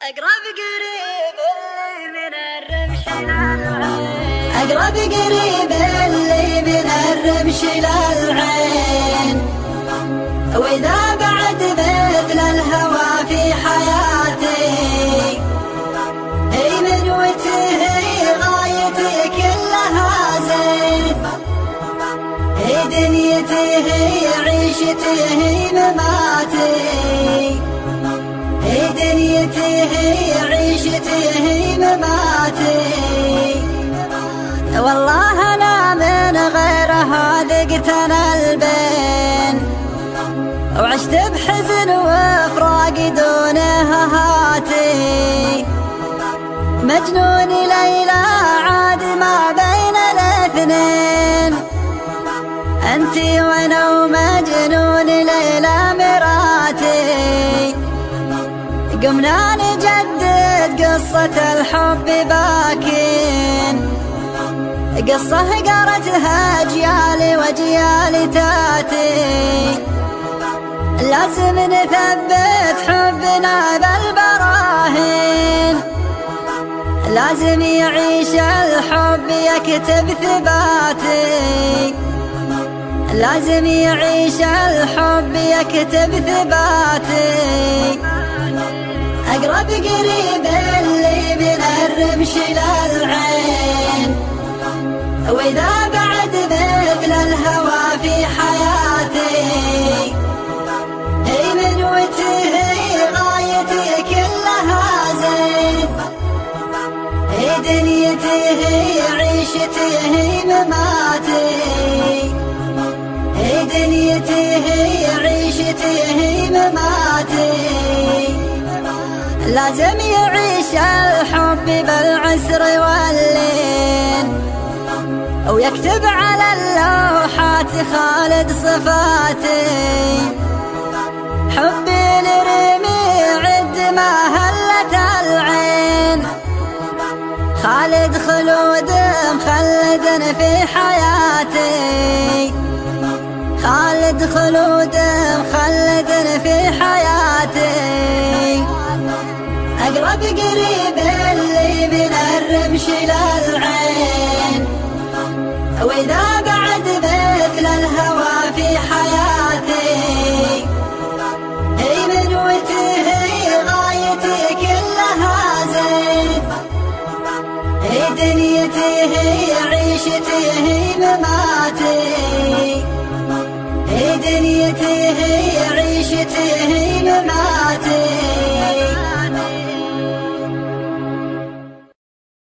أقرب قريب اللي من الرمش للعين، أقرب قريب اللي من الرمش للعين، وإذا بعد مثل الهوى في حياتي، هي منوته غايتي كلها زين، هي دنيتي هي عيشتي هي مماتي، هي دنيتي هي عيشتي هي مماتي. والله أنا من غيرها ذقت أنا البين، وعشت بحزن وفراق دونها هاتي، مجنون ليلى عاد ما بين الاثنين، أنتي وأنا ومجنون ليلى مراتي، قمنا نجدد قصة الحب باكين، قصة قرتها أجيالي وأجيال تاتي، لازم نثبت حبنا بالبراهين، لازم يعيش الحب يكتب ثباتي، لازم يعيش الحب يكتب ثباتي. أقرب قريب اللي من الرمش للعين، وإذا بعد مثل الهوى في حياتي، هي منوته هي غايتي كلها زين، هي دنيتي هي عيشتي هي مماتي، هي دنيتي هي عيشتي هي مماتي. لازم يعيش الحب بالعسر واللين، ويكتب على اللوحات خالد صفاتي، حبي لرمي عد ما هلت العين، خالد خلود مخلد في حياتي، خالد خلود مخلد في حياتي. أقرب قريب اللي من الرمش للعين، وإذا بعد مثل الهوى في حياتي، هي منوته هي غايتي كلها زين، هي دنيتي هي عيشتي هي مماتي، هي دنيتي هي عيشتي هي مماتي.